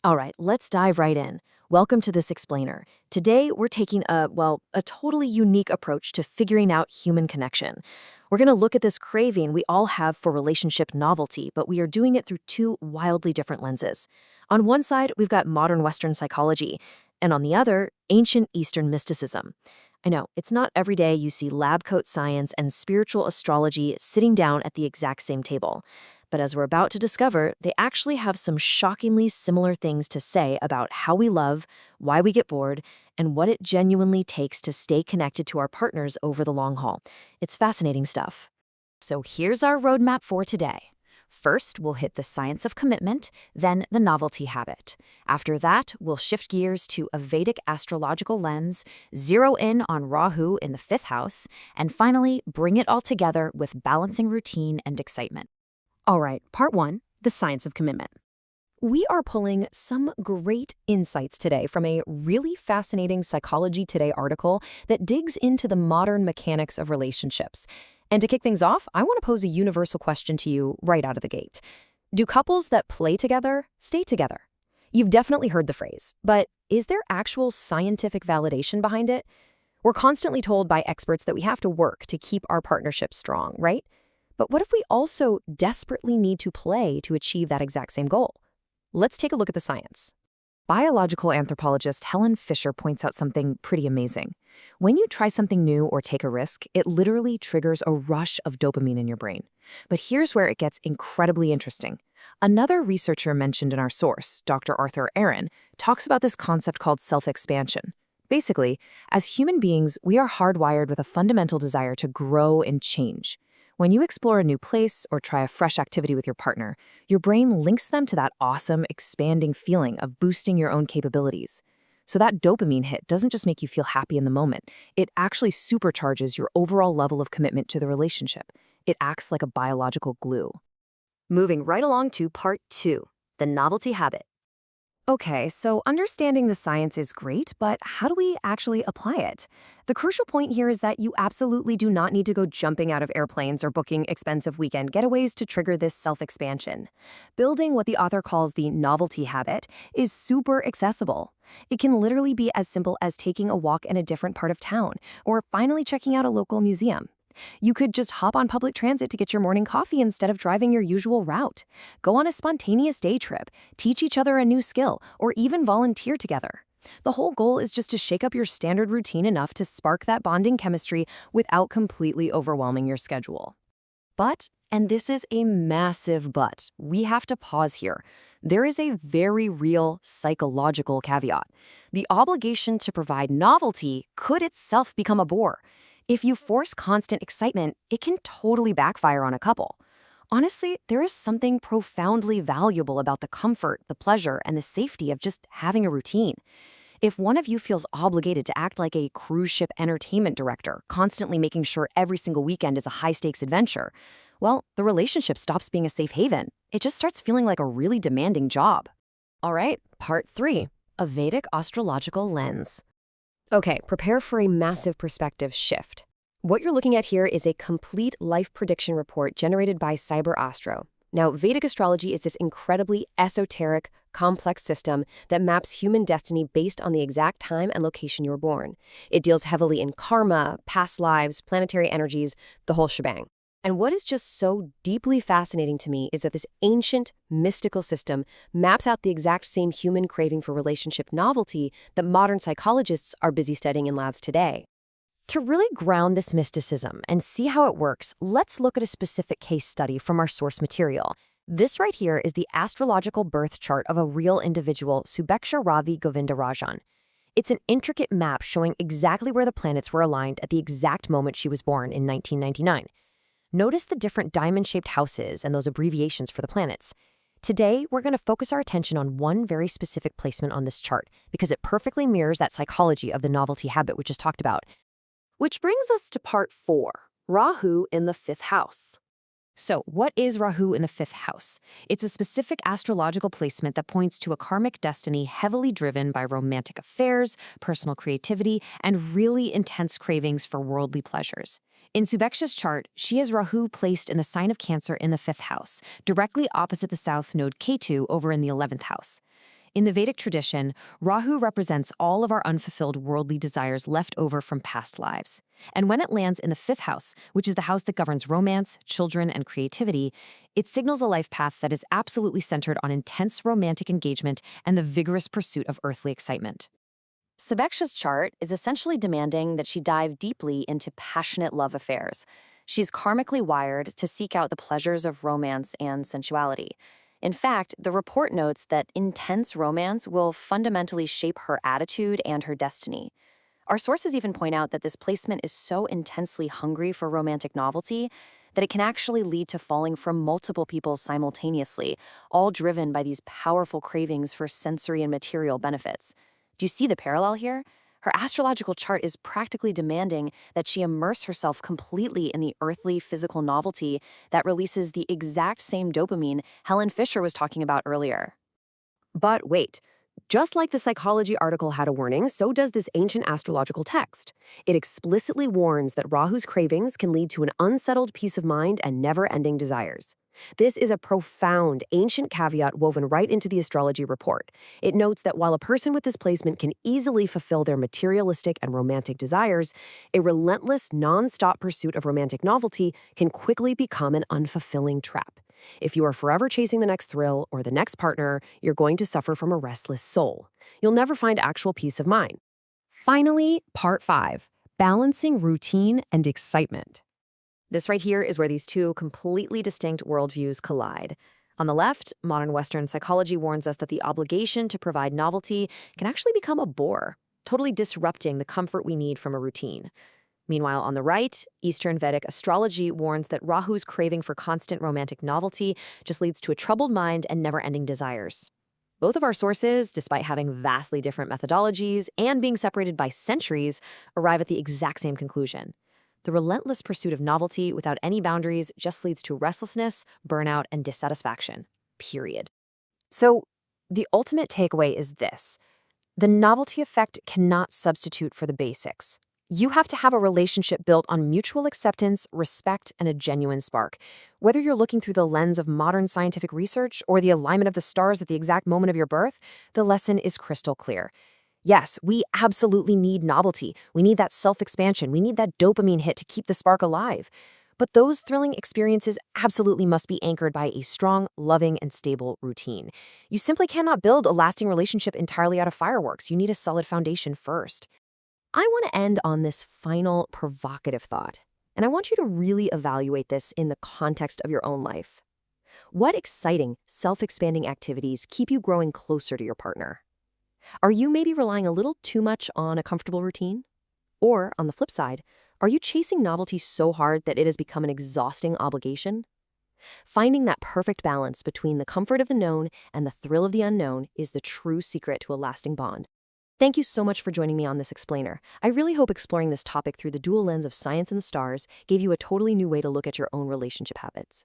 All right, let's dive right in. Welcome to this explainer. Today, we're taking a totally unique approach to figuring out human connection. We're going to look at this craving we all have for relationship novelty, but we are doing it through two wildly different lenses. On one side, we've got modern Western psychology, and on the other, ancient Eastern mysticism. I know, it's not every day you see lab coat science and spiritual astrology sitting down at the exact same table. But as we're about to discover, they actually have some shockingly similar things to say about how we love, why we get bored, and what it genuinely takes to stay connected to our partners over the long haul. It's fascinating stuff. So here's our roadmap for today. First, we'll hit the science of commitment, then the novelty habit. After that, we'll shift gears to a Vedic astrological lens, zero in on Rahu in the fifth house, and finally, bring it all together with balancing routine and excitement. All right, part one, the science of commitment. We are pulling some great insights today from a really fascinating Psychology Today article that digs into the modern mechanics of relationships. And to kick things off, I want to pose a universal question to you right out of the gate. Do couples that play together stay together? You've definitely heard the phrase, but is there actual scientific validation behind it? We're constantly told by experts that we have to work to keep our partnership strong, right? But what if we also desperately need to play to achieve that exact same goal? Let's take a look at the science. Biological anthropologist Helen Fisher points out something pretty amazing. When you try something new or take a risk, it literally triggers a rush of dopamine in your brain. But here's where it gets incredibly interesting. Another researcher mentioned in our source, Dr. Arthur Aaron, talks about this concept called self-expansion. Basically, as human beings, we are hardwired with a fundamental desire to grow and change. When you explore a new place or try a fresh activity with your partner, your brain links them to that awesome, expanding feeling of boosting your own capabilities. So that dopamine hit doesn't just make you feel happy in the moment, it actually supercharges your overall level of commitment to the relationship. It acts like a biological glue. Moving right along to part two, the novelty habit. Okay, so understanding the science is great, but how do we actually apply it? The crucial point here is that you absolutely do not need to go jumping out of airplanes or booking expensive weekend getaways to trigger this self-expansion. Building what the author calls the novelty habit is super accessible. It can literally be as simple as taking a walk in a different part of town or finally checking out a local museum. You could just hop on public transit to get your morning coffee instead of driving your usual route. Go on a spontaneous day trip, teach each other a new skill, or even volunteer together. The whole goal is just to shake up your standard routine enough to spark that bonding chemistry without completely overwhelming your schedule. But, and this is a massive but, we have to pause here. There is a very real psychological caveat. The obligation to provide novelty could itself become a bore. If you force constant excitement, it can totally backfire on a couple. Honestly, there is something profoundly valuable about the comfort, the pleasure, and the safety of just having a routine. If one of you feels obligated to act like a cruise ship entertainment director, constantly making sure every single weekend is a high-stakes adventure, well, the relationship stops being a safe haven. It just starts feeling like a really demanding job. All right, part three, a Vedic astrological lens. Okay, prepare for a massive perspective shift. What you're looking at here is a complete life prediction report generated by CyberAstro. Now, Vedic astrology is this incredibly esoteric, complex system that maps human destiny based on the exact time and location you were born. It deals heavily in karma, past lives, planetary energies, the whole shebang. And what is just so deeply fascinating to me is that this ancient, mystical system maps out the exact same human craving for relationship novelty that modern psychologists are busy studying in labs today. To really ground this mysticism and see how it works, let's look at a specific case study from our source material. This right here is the astrological birth chart of a real individual, Subeksha Ravi Govindarajan. It's an intricate map showing exactly where the planets were aligned at the exact moment she was born in 1999. Notice the different diamond-shaped houses and those abbreviations for the planets. Today, we're going to focus our attention on one very specific placement on this chart because it perfectly mirrors that psychology of the novelty habit we just talked about. Which brings us to part four, Rahu in the fifth house. So, what is Rahu in the fifth house? It's a specific astrological placement that points to a karmic destiny heavily driven by romantic affairs, personal creativity, and really intense cravings for worldly pleasures. In Subeksha's chart, she has Rahu placed in the sign of Cancer in the fifth house, directly opposite the south node Ketu over in the 11th house. In the Vedic tradition, Rahu represents all of our unfulfilled worldly desires left over from past lives. And when it lands in the fifth house, which is the house that governs romance, children, and creativity, it signals a life path that is absolutely centered on intense romantic engagement and the vigorous pursuit of earthly excitement. Subeksha's chart is essentially demanding that she dive deeply into passionate love affairs. She's karmically wired to seek out the pleasures of romance and sensuality. In fact, the report notes that intense romance will fundamentally shape her attitude and her destiny. Our sources even point out that this placement is so intensely hungry for romantic novelty that it can actually lead to falling for multiple people simultaneously, all driven by these powerful cravings for sensory and material benefits. Do you see the parallel here? Her astrological chart is practically demanding that she immerse herself completely in the earthly physical novelty that releases the exact same dopamine Helen Fisher was talking about earlier. But wait, just like the psychology article had a warning, so does this ancient astrological text. It explicitly warns that Rahu's cravings can lead to an unsettled peace of mind and never-ending desires. This is a profound, ancient caveat woven right into the astrology report. It notes that while a person with this placement can easily fulfill their materialistic and romantic desires, a relentless, non-stop pursuit of romantic novelty can quickly become an unfulfilling trap. If you are forever chasing the next thrill or the next partner, you're going to suffer from a restless soul. You'll never find actual peace of mind. Finally, part 5, balancing routine and excitement. This right here is where these two completely distinct worldviews collide. On the left, modern Western psychology warns us that the obligation to provide novelty can actually become a bore, totally disrupting the comfort we need from a routine. Meanwhile, on the right, Eastern Vedic astrology warns that Rahu's craving for constant romantic novelty just leads to a troubled mind and never-ending desires. Both of our sources, despite having vastly different methodologies and being separated by centuries, arrive at the exact same conclusion. The relentless pursuit of novelty without any boundaries just leads to restlessness, burnout, and dissatisfaction. Period. So, the ultimate takeaway is this. The novelty effect cannot substitute for the basics. You have to have a relationship built on mutual acceptance, respect, and a genuine spark. Whether you're looking through the lens of modern scientific research or the alignment of the stars at the exact moment of your birth, the lesson is crystal clear. Yes, we absolutely need novelty. We need that self-expansion. We need that dopamine hit to keep the spark alive. But those thrilling experiences absolutely must be anchored by a strong, loving, and stable routine. You simply cannot build a lasting relationship entirely out of fireworks. You need a solid foundation first. I want to end on this final provocative thought, and I want you to really evaluate this in the context of your own life. What exciting, self-expanding activities keep you growing closer to your partner? Are you maybe relying a little too much on a comfortable routine? Or, on the flip side, are you chasing novelty so hard that it has become an exhausting obligation? Finding that perfect balance between the comfort of the known and the thrill of the unknown is the true secret to a lasting bond. Thank you so much for joining me on this explainer. I really hope exploring this topic through the dual lens of science and the stars gave you a totally new way to look at your own relationship habits.